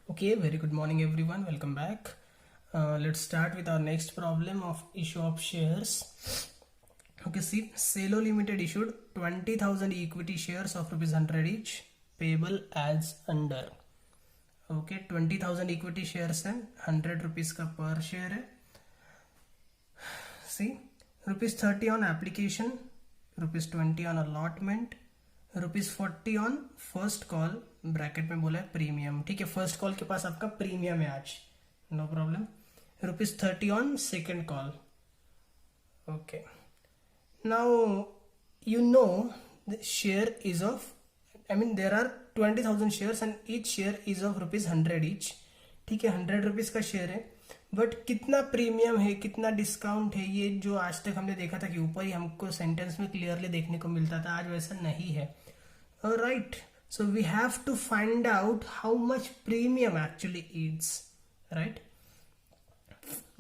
Okay, very good morning everyone. Welcome back. Let's start with our next problem of issue of shares. Okay, see, Cello Limited issued 20,000 equity shares of rupees 100 each, payable as under. Okay, 20,000 equity shares है, 100 rupees का per share है. See, rupees 30 on application, rupees 20 on allotment, rupees 40 on first call, bracket में बोला है premium. ठीक है, first call के पास आपका प्रीमियम है आज, no problem. Rupees 30 on second call. Okay, now you know the share is of, I mean there are 20,000 shares and each share is of rupees 100 each. ठीक है, 100 रुपीज का share है, but कितना premium है, कितना discount है, ये जो आज तक हमने देखा था कि ऊपर ही हमको सेंटेंस में क्लियरली देखने को मिलता था, आज वैसा नहीं है. Alright, so we have to find out how much premium actually is, right?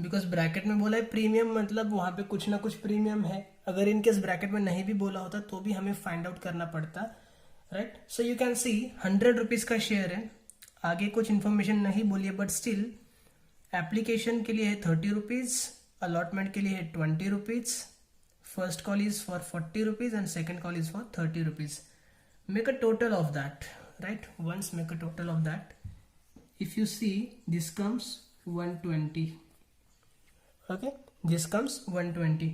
Because bracket में बोला है प्रीमियम, मतलब वहां पे कुछ ना कुछ प्रीमियम है. अगर इनकेस ब्रैकेट में नहीं भी बोला होता तो भी हमें फाइंड आउट करना पड़ता, right? So you can C 100 rupees का शेयर है, आगे कुछ इन्फॉर्मेशन नहीं बोली है, बट स्टिल एप्लीकेशन के लिए है 30 रुपीज, अलॉटमेंट के लिए है 20 rupees, first call is for 40 rupees and second call is for 30 rupees. Make a total of that, right? Once make a total of that. If you see, this comes 120. Okay, this comes 120.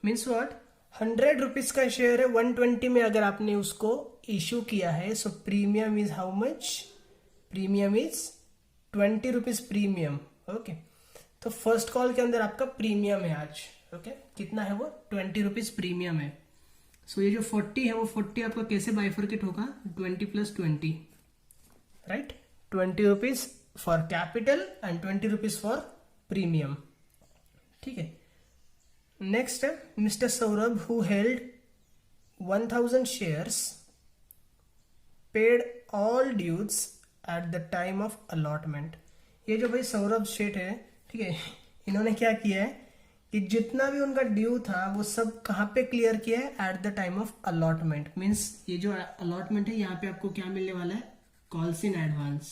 Means what? 100 rupees का share है, 120 में अगर आपने उसको issue किया है, so premium is how much? Premium is 20 rupees premium. Okay, तो first call के अंदर आपका प्रीमियम है आज. ओके, कितना है वो? 20 रुपीज प्रीमियम है. सो ये जो 40 है वो 40 आपका कैसे बाइफर्केट होगा? 20 plus 20, right? 20 rupees for capital and 20 rupees for premium. ठीक है, नेक्स्ट है mister Saurabh who held 1000 shares, paid all dues at the time of allotment. ये जो भाई सौरभ शेठ है, ठीक है, इन्होंने क्या किया है कि जितना भी उनका ड्यू था वो सब कहाँ पे क्लियर किया है? Eight the time of allotment. Means ये जो अलॉटमेंट है यहाँ पे आपको क्या मिलने वाला है? Calls in advance,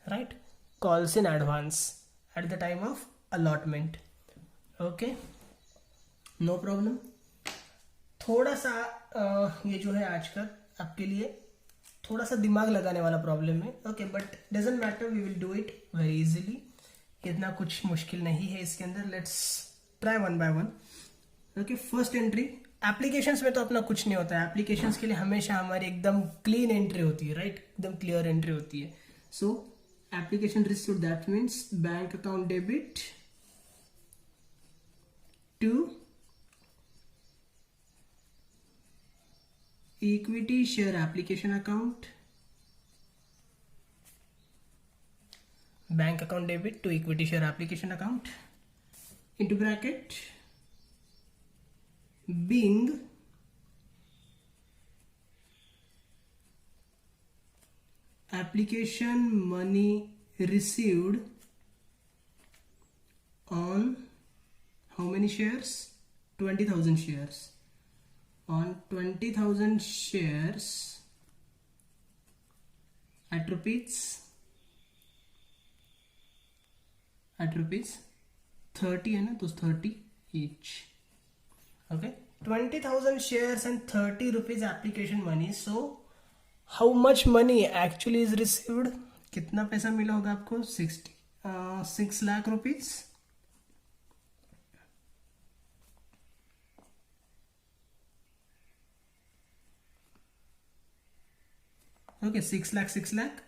right? Calls in advance at the time of allotment. Okay, no problem. थोड़ा सा ये जो है आज का आपके लिए थोड़ा सा दिमाग लगाने वाला प्रॉब्लम है. Okay, but doesn't matter, we will do it very easily. इतना कुछ मुश्किल नहीं है इसके अंदर. Let's try one by one. Okay, first entry. Applications में तो अपना कुछ नहीं होता है. एप्लीकेशंस के लिए हमेशा हमारी एकदम क्लीन एंट्री होती है, राइट? एकदम क्लियर एंट्री होती है. So application received, that means bank account debit to equity share application account. Bank account debit to equity share application account, into bracket being application money received on how many shares? 20,000 shares. On 20,000 shares at rupees 30 है ना, तो 30 each. Okay, 20,000 shares and 30 rupees application money. So how much money actually is received? कितना पैसा मिला होगा आपको? 6 lakh rupees. Okay, 6 lakh.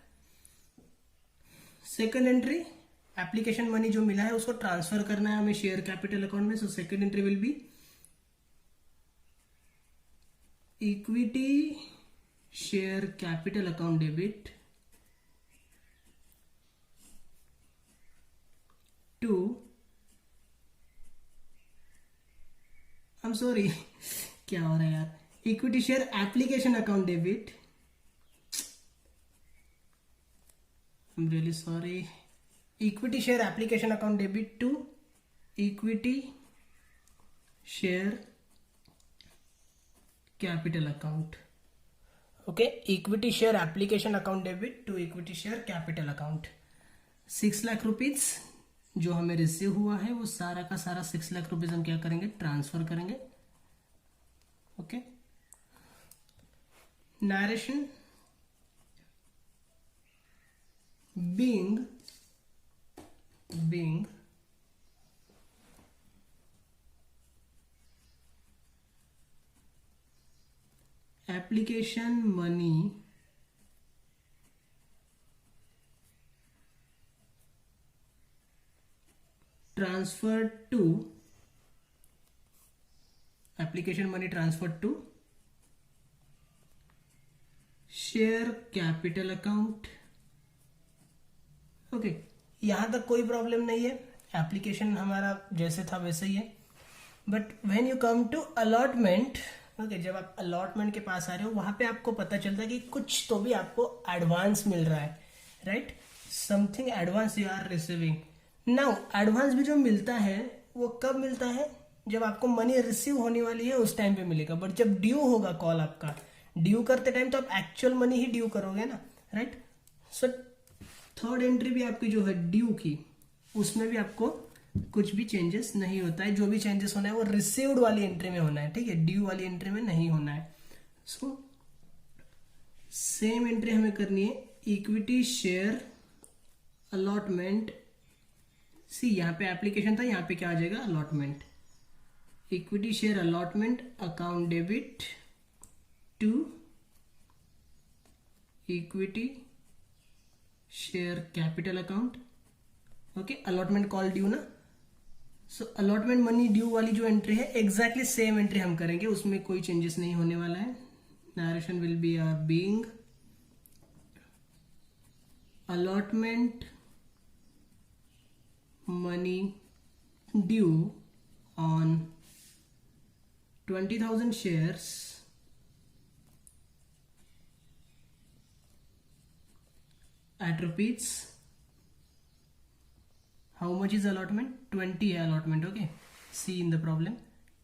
Second entry, application money जो मिला है उसको ट्रांसफर करना है हमें शेयर कैपिटल अकाउंट में. So second entry will be equity share capital account debit to, I am sorry क्या हो रहा है यार, equity share application account debit. I am really sorry. Equity share application account debit to equity share capital account. Okay, equity share application account debit to equity share capital account. 6 lakh rupees जो हमें receive हुआ है वो सारा का सारा 6 lakh rupees हम क्या करेंगे, ट्रांसफर करेंगे। Okay, narration being application money transferred to share capital account। Okay, यहां तक कोई प्रॉब्लम नहीं है, एप्लीकेशन हमारा जैसे था वैसे ही है। But when you come to allotment, okay, जब आप अलॉटमेंट के पास आ रहे हो वहां पे आपको पता चलता है कि कुछ तो भी आपको एडवांस मिल रहा है, right, something advance you are receiving. Now advance भी जो मिलता है वो कब मिलता है, जब आपको मनी रिसीव होने वाली है उस टाइम पे मिलेगा। बट जब ड्यू होगा कॉल आपका, ड्यू करते टाइम तो आप एक्चुअल मनी ही ड्यू करोगे ना, राइट। सो थर्ड एंट्री भी आपकी जो है ड्यू की, उसमें भी आपको कुछ भी चेंजेस नहीं होता है। जो भी चेंजेस होना है वो रिसीव्ड वाली एंट्री में होना है, ठीक है, ड्यू वाली एंट्री में नहीं होना है। सो सेम एंट्री हमें करनी है, इक्विटी शेयर अलॉटमेंट। सी यहाँ पे एप्लीकेशन था, यहाँ पे क्या आ जाएगा, allotment. Equity share allotment account debit to equity share capital account. Okay, allotment call due ना, सो अलॉटमेंट मनी ड्यू वाली जो एंट्री है एग्जैक्टली सेम एंट्री हम करेंगे, उसमें कोई चेंजेस नहीं होने वाला है। Narration will be being allotment money due on 20,000 shares at rupees, how much is allotment, 20 है allotment। Okay, see in the problem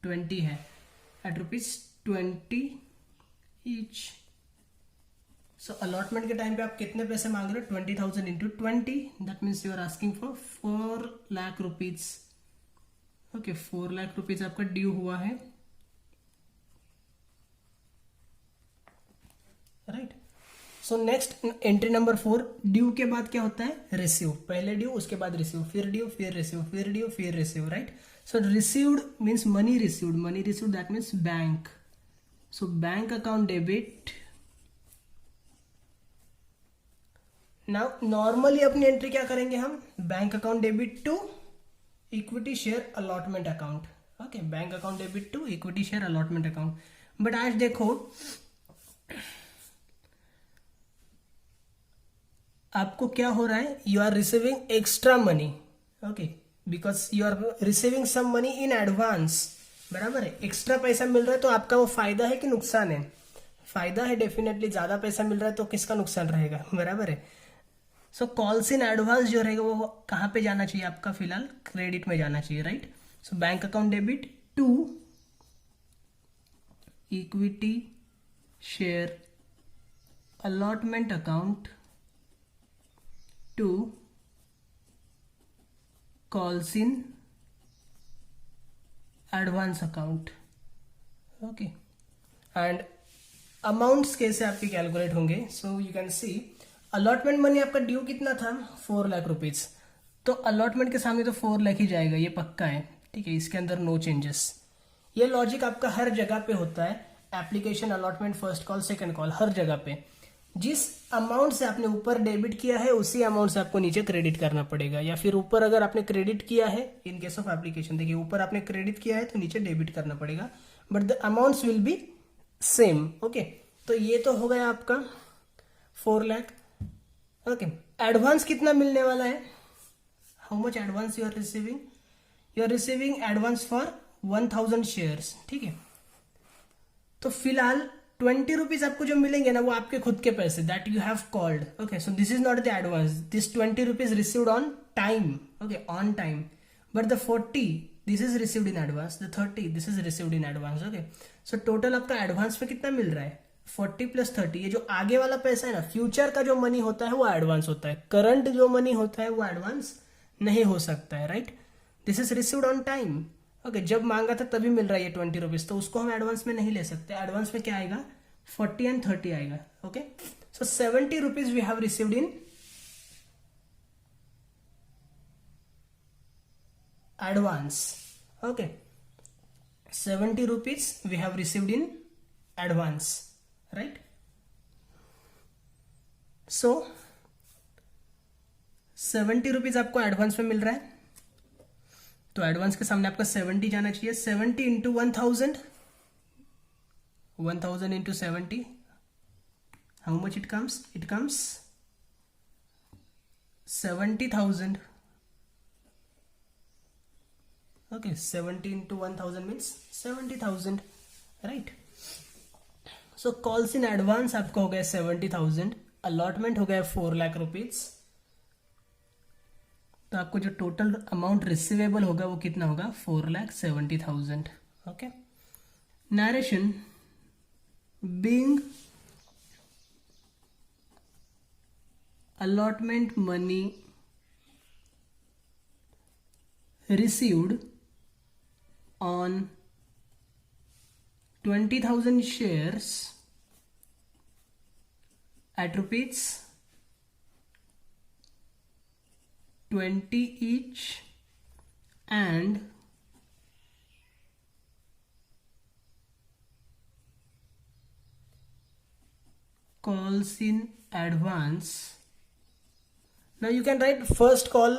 20 है, at rupees 20 each। So allotment के टाइम पे आप कितने पैसे मांग रहे हो, 20,000 into 20, that means you are asking for 4 lakh rupees. Okay, 4 lakh rupees आपका ड्यू हुआ है, right. So next entry number 4, due के बाद क्या होता है, रिसीव। पहले ड्यू, उसके बाद रिसीव, फिर ड्यू, फिर रिसीव, फिर ड्यू, फिर receive, right. So received means money received that means bank. So bank account debit. Now normally अपनी एंट्री क्या करेंगे हम, bank account debit to equity share allotment account. Okay, bank account debit to equity share allotment account. But आज देखो आपको क्या हो रहा है, you are receiving extra money. Okay, because you are receiving some money in advance, बराबर है, extra पैसा मिल रहा है, तो आपका वो फायदा है कि नुकसान है, फायदा है डेफिनेटली। ज्यादा पैसा मिल रहा है तो किसका नुकसान रहेगा, बराबर है। सो कॉल्स इन एडवांस जो रहेगा वो कहाँ पे जाना चाहिए आपका, फिलहाल क्रेडिट में जाना चाहिए, right. So bank account debit to equity share allotment account to calls in advance account. Okay, and amounts कैसे आपके कैलकुलेट होंगे, so you can see allotment money आपका ड्यू कितना था, 4 लाख रुपीज। तो अलॉटमेंट के सामने तो 4 लाख ही जाएगा, ये पक्का है, ठीक है, इसके अंदर नो चेंजेस। ये लॉजिक आपका हर जगह पे होता है, application allotment first call second call, हर जगह पे जिस अमाउंट से आपने ऊपर डेबिट किया है उसी अमाउंट से आपको नीचे क्रेडिट करना पड़ेगा, या फिर ऊपर अगर आपने क्रेडिट किया है, इन केस ऑफ एप्लीकेशन देखिए ऊपर आपने क्रेडिट किया है तो नीचे डेबिट करना पड़ेगा, but the amounts will be same. Okay, तो ये तो हो गया आपका 4 लाख। ओके, एडवांस कितना मिलने वाला है, how much advance you are receiving, you are receiving advance for 1000 shares, ठीक है। तो फिलहाल 20 रुपीज आपको जो मिलेंगे ना वो आपके खुद के पैसे, that you have called. Okay, so this is not the advance, this 20 rupees received on time, okay, on time, but the 40 this is received in advance, the 30 this is received in advance. Okay, so total आपका advance में कितना मिल रहा है, 40 plus 30, ये जो आगे वाला पैसा है ना, फ्यूचर का जो मनी होता है वो एडवांस होता है, करंट जो मनी होता है वो एडवांस नहीं हो सकता है, right. This is received on time. Okay, जब मांगा था तभी मिल रहा है ये 20 रुपीज, तो उसको हम एडवांस में नहीं ले सकते। एडवांस में क्या आएगा, 40 एंड 30 आएगा। Okay, so 70 rupees we have received in advance. Okay, 70 rupees we have received in advance, right? So 70 rupees आपको एडवांस में मिल रहा है, तो एडवांस के सामने आपका 70 जाना चाहिए। 70 into 1000, 1000 into 70, how much it comes, it comes 70,000। Okay, 70 into 1000 means 70,000, right. So calls in advance आपका हो गया 70,000, अलॉटमेंट हो गया 4 लाख रुपीज, तो आपको जो टोटल अमाउंट रिसीवेबल होगा वो कितना होगा, 4,70,000। Okay, narration, being allotment money received on 20,000 shares at rupees 20 each and calls in advance. Now you can write first call,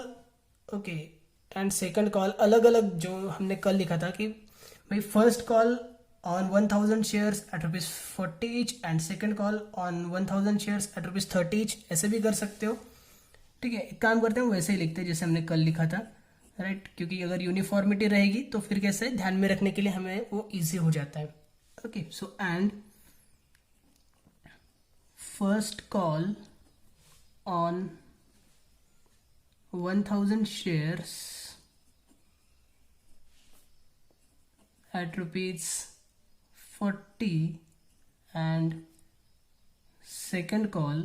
okay, and second call अलग अलग, जो हमने कल लिखा था कि भाई first call on 1000 shares at rupees 40 each and second call on 1000 shares at rupees 30 each, ऐसे भी कर सकते हो। ठीक है, एक काम करते हैं, वैसे ही लिखते हैं जैसे हमने कल लिखा था, राइट, क्योंकि अगर यूनिफॉर्मिटी रहेगी तो फिर कैसे ध्यान में रखने के लिए हमें वो इजी हो जाता है। Okay, so and first call on 1000 shares at rupees 40 and second call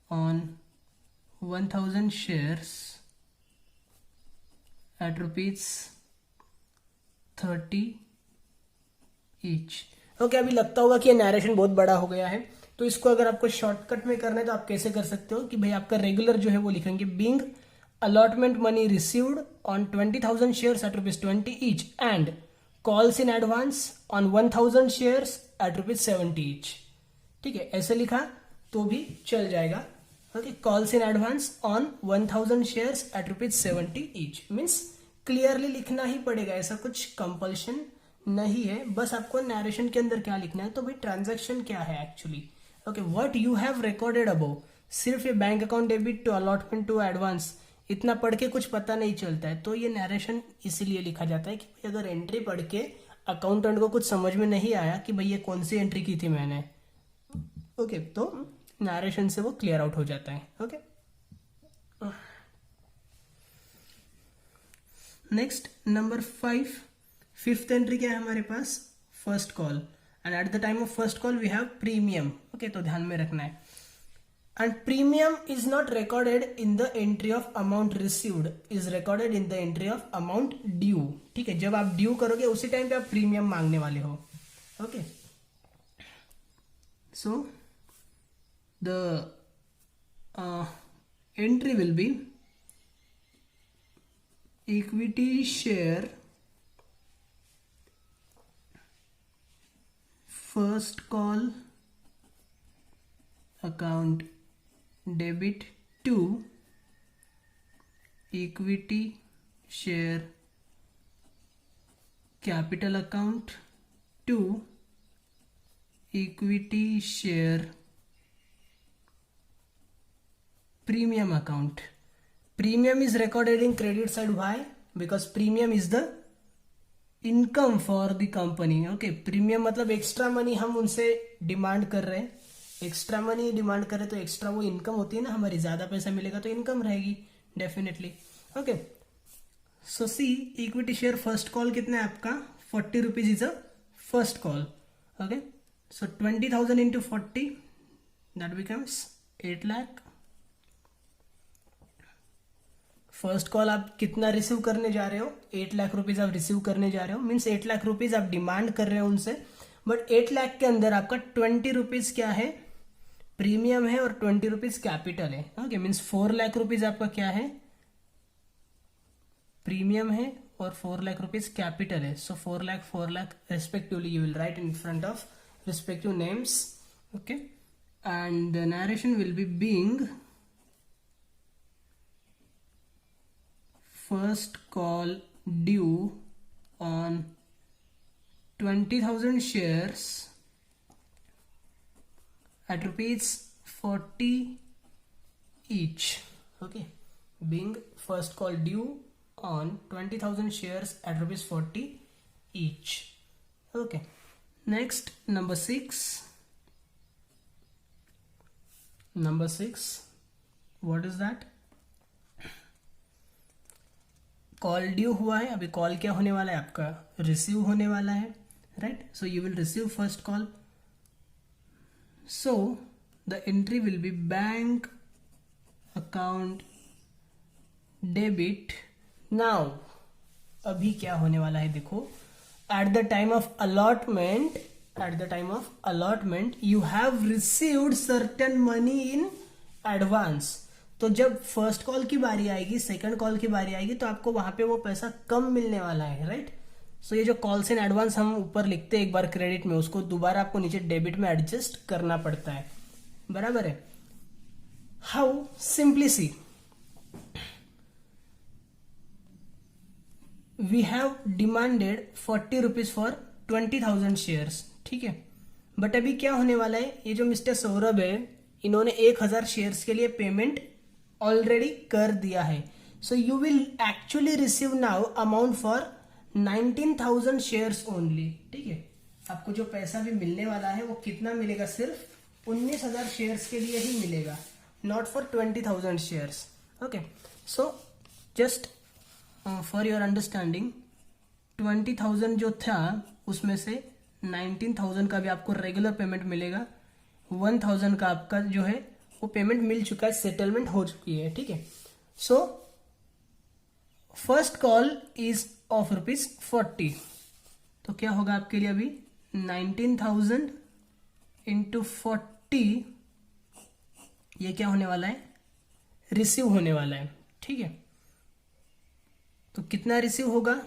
on 1000 shares at rupees 30 each। Okay, अभी लगता होगा कि ये नरेशन बहुत बड़ा हो गया है, तो इसको अगर आपको शॉर्टकट में करना है तो आप कैसे कर सकते हो कि भाई आपका रेगुलर जो है वो लिखेंगे, being allotment money received on 20,000 shares at rupees 20 each and calls in advance on 1000 shares at rupees 70 each. ठीक है, ऐसे लिखा तो भी चल जाएगा। Okay, calls in advance on 1000 shares at rupees 70 each means clearly लिखना ही पड़ेगा, ऐसा कुछ कंपल्शन नहीं है, बस आपको नरेशन के अंदर क्या लिखना है, तो भाई ट्रांजैक्शन क्या है actually. Okay, what you have recorded above, सिर्फ ये bank account debit to allotment to advance इतना पढ़ के कुछ पता नहीं चलता है, तो ये नरेशन इसीलिए लिखा जाता है कि अगर एंट्री पढ़ के अकाउंटेंट को कुछ समझ में नहीं आया कि भाई ये कौन सी एंट्री की थी मैंने, ओके, तो नरेशन से वो क्लियर आउट हो जाता है। Okay, next number 5, fifth entry क्या है हमारे पास, first call, and at the time of first call we have premium. Okay, तो ध्यान में रखना है, and premium is not recorded in the entry of amount received, is recorded in the entry of amount due. ठीक है, जब आप due करोगे उसी टाइम पे आप प्रीमियम मांगने वाले हो। Okay, so the entry will be equity share first call account debit to equity share capital account to equity share premium account. Premium is recorded in credit side. Why? Because premium is the income for the company. Okay, premium मतलब extra money हम उनसे demand कर रहे हैं, extra money demand कर रहे हैं, तो एक्स्ट्रा वो इनकम होती है ना हमारी, ज्यादा पैसा मिलेगा तो इनकम रहेगी डेफिनेटली। ओके, सो सी इक्विटी शेयर फर्स्ट कॉल कितना है आपका 40 rupees is a first call. Okay, so 20,000 into 40, that becomes 8 lakh. First call आप कितना रिसीव करने जा रहे हो? 8 लाख रुपीज आप रिसीव करने जा रहे हो, मीन्स 8 लाख रुपीज आप डिमांड कर रहे हो उनसे, बट 8 लाख के अंदर आपका 20 रुपीज क्या है? प्रीमियम है और 20 रुपीज कैपिटल है. ओके, मीन्स 4 लाख रुपीज आपका क्या है? प्रीमियम है और 4 लाख रुपीज कैपिटल है. सो 4 lakh respectively you will write in front of respective names. Okay, and the narration will be being first call due on 20,000 shares at rupees 40 each. Okay, being first call due on 20,000 shares at rupees 40 each. Okay, next, number 6. Number 6, what is that? Call due हुआ है. अभी call क्या होने वाला है आपका? Receive होने वाला है, right? So you will receive first call. So the entry will B bank account debit. Now अभी क्या होने वाला है देखो. At the time of allotment, you have received certain money in advance. तो जब फर्स्ट कॉल की बारी आएगी, सेकंड कॉल की बारी आएगी, तो आपको वहां पे वो पैसा कम मिलने वाला है, राइट? सो ये जो कॉल्स इन एडवांस हम ऊपर लिखते हैं एक बार क्रेडिट में, उसको दोबारा आपको नीचे डेबिट में एडजस्ट करना पड़ता है, बराबर है? How? Simply see, we have demanded 40 rupees for 20,000 shares. ठीक है, बट अभी क्या होने वाला है? ये जो मिस्टर सौरभ है, इन्होंने 1,000 शेयर्स के लिए पेमेंट ऑलरेडी कर दिया है. So you will actually receive now amount for 19,000 shares only. ठीक है, आपको जो पैसा भी मिलने वाला है वो कितना मिलेगा? सिर्फ 19,000 शेयर्स के लिए ही मिलेगा, not for 20,000 shares. Okay, so just for your understanding, 20,000 जो था उसमें से 19,000 का भी आपको रेगुलर पेमेंट मिलेगा. 1,000 का आपका जो है वो पेमेंट मिल चुका है, सेटलमेंट हो चुकी है. ठीक है, so first call is of rupees 40. तो क्या होगा आपके लिए अभी? 19,000 इंटू 40, ये क्या होने वाला है? रिसीव होने वाला है. ठीक है, तो कितना रिसीव होगा?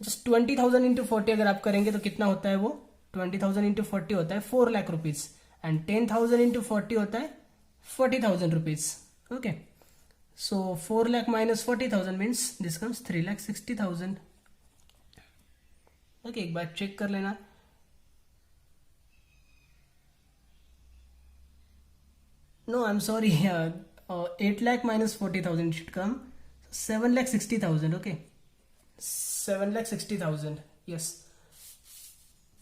जस्ट 20,000 इंटू 40 अगर आप करेंगे तो कितना होता है वो? 20,000 इंटू 40 होता है 4 लाख रुपीज, एंड 10,000 इंटू 40 होता है 40,000 rupees. Okay, so 4 lakh minus 40,000 means this comes 3,60,000. Okay, एक बार चेक कर लेना. No, I am sorry, 8 lakh minus 40,000 should come 7,60,000. Okay, 7,60,000. Yes.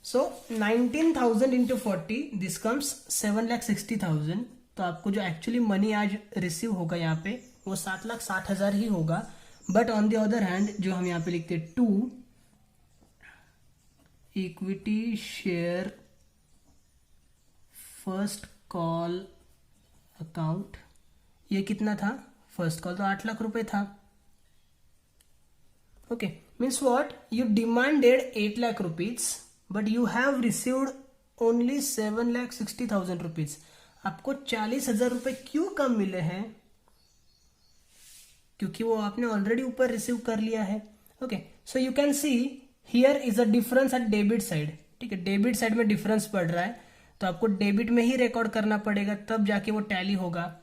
So 19,000 into 40, this comes 7,60,000. तो आपको जो एक्चुअली मनी आज रिसीव होगा यहाँ पे वो 7,60,000 ही होगा. But on the other hand जो हम यहाँ पे लिखते हैं 2 equity share first call account, ये कितना था? फर्स्ट कॉल तो 8 लाख रुपए था. Okay, means what? You demanded 8 lakh rupees but you have received only 7,60,000 rupees. आपको 40,000 रुपए क्यों कम मिले हैं? क्योंकि वो आपने ऑलरेडी ऊपर रिसीव कर लिया है. Okay, so you can see here is a difference at debit side. ठीक है, डेबिट साइड में डिफरेंस पड़ रहा है, तो आपको डेबिट में ही रिकॉर्ड करना पड़ेगा, तब जाके वो टैली होगा.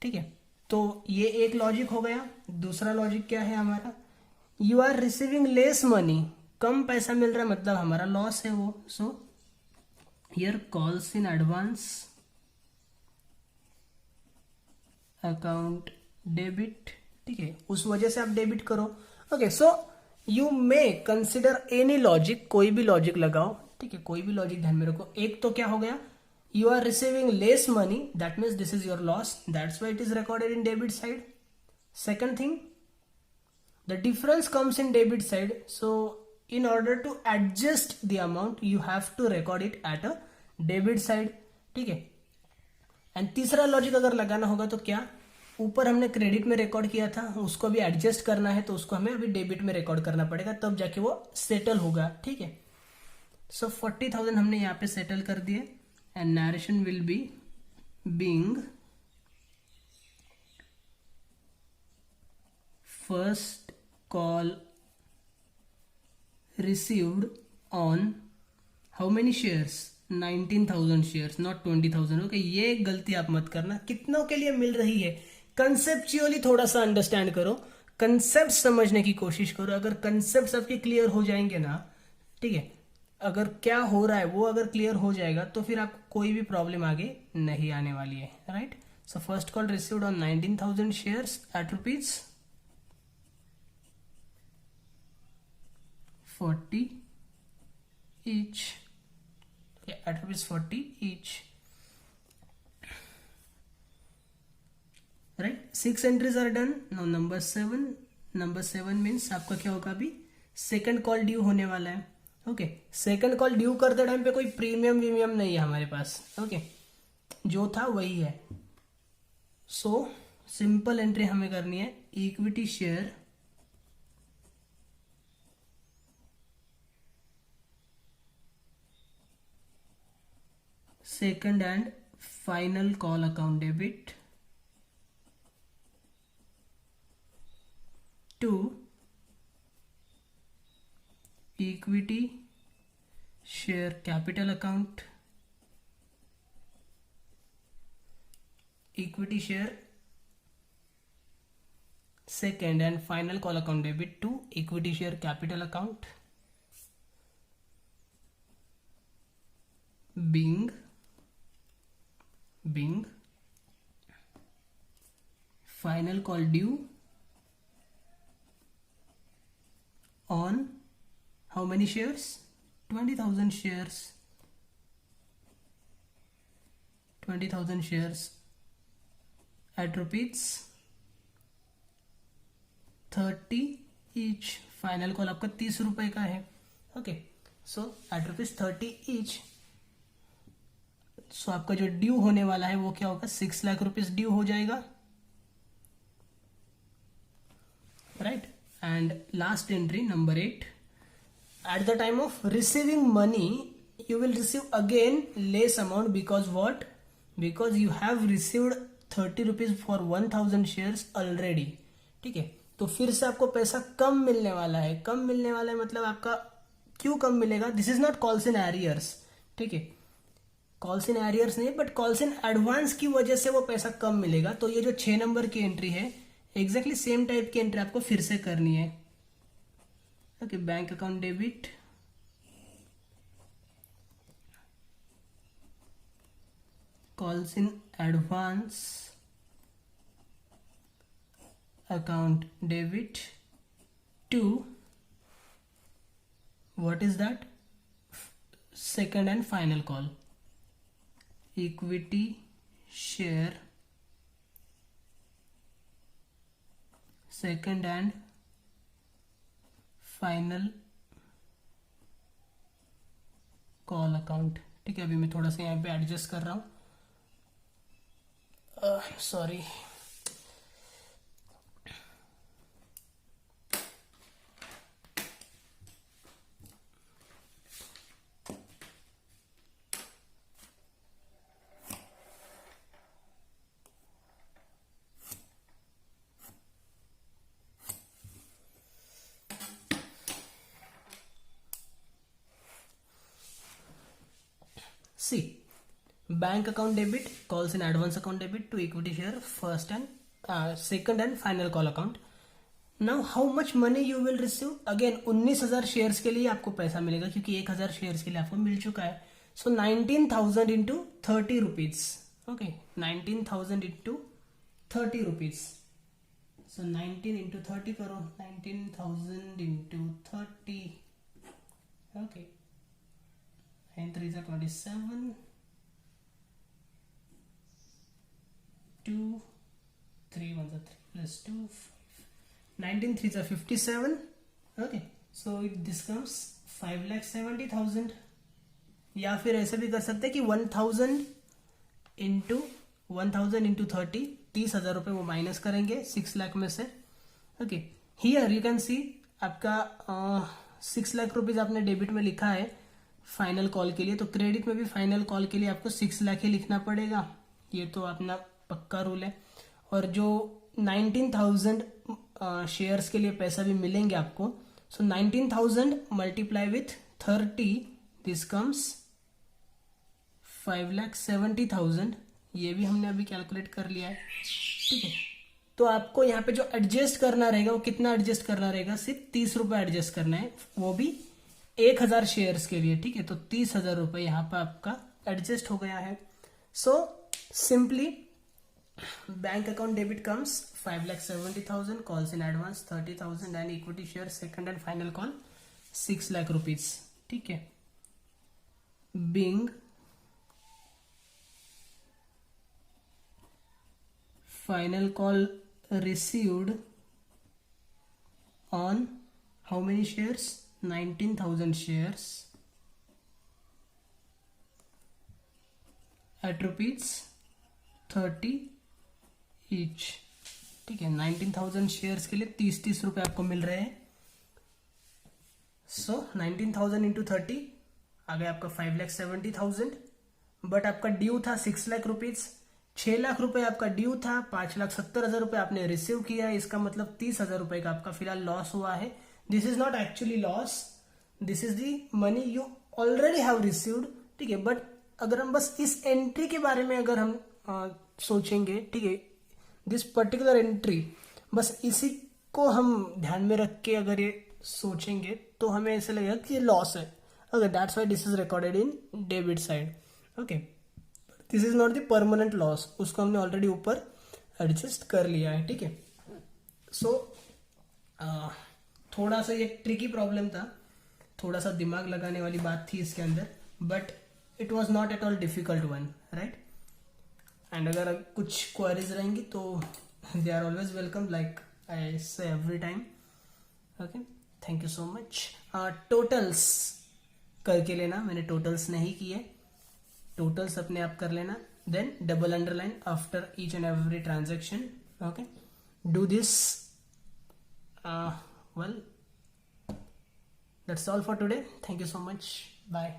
ठीक है, तो ये एक लॉजिक हो गया. दूसरा लॉजिक क्या है हमारा? You are receiving less money, कम पैसा मिल रहा है मतलब हमारा लॉस है वो. So here calls in advance account debit. ठीक है, उस वजह से आप डेबिट करो. Okay, so you may consider any logic, कोई भी लॉजिक लगाओ. ठीक है, कोई भी लॉजिक ध्यान में रखो. एक तो क्या हो गया? You are receiving less money, that means this is your loss, that's why it is recorded in debit side. Second thing, the difference comes in debit side, so in order to adjust the amount you have to record it at a debit side. ठीक है. And तीसरा logic अगर लगाना होगा तो क्या, ऊपर हमने क्रेडिट में रिकॉर्ड किया था, उसको अभी एडजस्ट करना है तो उसको हमें अभी डेबिट में रिकॉर्ड करना पड़ेगा, तब जाके वो सेटल होगा. ठीक है. सो 40,000 हमने यहाँ पे सेटल कर दिए and narration will be being first call received on how many shares, 19,000 shares, not 20,000. Okay, ये गलती आप मत करना. कितनों के लिए मिल रही है, कंसेप्चुअली थोड़ा सा अंडरस्टैंड करो, कंसेप्ट समझने की कोशिश करो. अगर कंसेप्ट आपके क्लियर हो जाएंगे ना, ठीक है, अगर क्या हो रहा है वो अगर क्लियर हो जाएगा तो फिर आपको कोई भी प्रॉब्लम आगे नहीं आने वाली है. Right. So first call received on 19,000 shares at rupees 40 each. Okay, at rupees 40 each. Right, 6 entries are done. Now number 7 means आपका क्या होगा, अभी सेकंड कॉल ड्यू होने वाला है. ओके, सेकंड कॉल ड्यू करते टाइम पे कोई प्रीमियम वीमियम नहीं है हमारे पास. ओके, जो था वही है. सो सिंपल एंट्री हमें करनी है, equity share second and final call account debit to equity share capital account, equity share second and final call account debit to equity share capital account being final call due on how many shares, 20,000 shares, 20,000 shares at rupees 30 each. Final call आपका 30 रुपए का है. Okay, सो eight rupees 30 each. सो आपका जो due होने वाला है वो क्या होगा, 6 लाख रुपीज ड्यू हो जाएगा. Right. And last entry number 8, eight the time of receiving money you will receive again less amount because what, because you have received 30 rupees for 1000 shares already. ठीक है, तो फिर से आपको पैसा कम मिलने वाला है. कम मिलने वाला है मतलब आपका क्यों कम मिलेगा, this is not calls in arrears. ठीक है, कॉल्स इन एरियर्स नहीं, बट कॉल्स इन एडवांस की वजह से वो पैसा कम मिलेगा. तो ये जो 6 नंबर की एंट्री है, एग्जैक्टली सेम टाइप की एंट्री आपको फिर से करनी है. Okay, bank account debit calls in advance account debit to what is that, second and final call, equity share second and final call account. ठीक है, अभी मैं थोड़ा सा यहाँ पे एडजस्ट कर रहा हूँ, sorry. See, bank account debit calls in advance account debit to equity share first and second and final call account. Now how much money you will receive, again 19,000 shares के लिए आपको पैसा मिलेगा क्योंकि 1,000 शेयर्स के लिए आपको मिल चुका है. So 19,000 into 30 rupees. Okay, 19,000 into 30 rupees. So 19 into 30 करो, 19,000 into 30. Okay, 9 3 are 27, 2 3 1 3 plus 2 5, 19 3 are 57. Okay, so it this comes 5,70,000। या फिर ऐसे भी कर सकते हैं कि 1,000 इंटू 30, 30,000 रुपये वो माइनस करेंगे 6 लाख में से। ओके, हियर यू कैन सी आपका 6 लाख रुपीज आपने डेबिट में लिखा है फाइनल कॉल के लिए, तो क्रेडिट में भी फाइनल कॉल के लिए आपको 6 लाख ही लिखना पड़ेगा, ये तो अपना पक्का रूल है। और जो 19,000 शेयर्स के लिए पैसा भी मिलेंगे आपको, सो 19,000 मल्टीप्लाई विथ 30, दिस कम्स 5,70,000। ये भी हमने अभी कैलकुलेट कर लिया है, ठीक है। तो आपको यहाँ पे जो एडजस्ट करना रहेगा वो कितना एडजस्ट करना रहेगा, सिर्फ 30 रुपए एडजस्ट करना है, वो भी 1,000 शेयर्स के लिए, ठीक है। तो 30,000 रुपए यहाँ पे आपका एडजस्ट हो गया है। So simply bank account debit comes 5,70,000, calls in advance 30,000 and equity share second and final call 6 lakh rupees, ठीक है। Being final call received on how many shares, 19,000 shares at rupees 30 each, ठीक है। 19,000 शेयर्स के लिए 30-30 रुपए आपको मिल रहे हैं। सो 19,000 इंटू 30 आ गया आपका 5,70,000, बट आपका ड्यू था 6 लाख रुपीज। 6 लाख रुपए आपका ड्यू था, 5,70,000 रुपए आपने रिसीव किया है, इसका मतलब 30,000 रुपए का आपका फिलहाल लॉस हुआ है। This is not actually loss, this is the money you already have received, ठीक है। बट अगर हम बस इस एंट्री के बारे में अगर हम सोचेंगे, ठीक है, दिस पर्टिकुलर एंट्री, बस इसी को हम ध्यान में रख के अगर ये सोचेंगे तो हमें ऐसा लगेगा कि ये लॉस है। Okay, that's why this is recorded in debit side. Okay, this is not the permanent loss, उसको हमने ऑलरेडी ऊपर एडजस्ट कर लिया है, ठीक है। सो थोड़ा सा ये ट्रिकी प्रॉब्लम था, थोड़ा सा दिमाग लगाने वाली बात थी इसके अंदर, but it was not at all difficult one, right. And अगर कुछ क्वेरीज रहेंगी तो they are always welcome, like I say every time. Okay, thank you so much. Totals करके लेना, मैंने टोटल्स नहीं किए, टोटल्स अपने आप कर लेना, then double underline after each and every transaction. Okay, do this well. That's all for today. Thank you so much. Bye.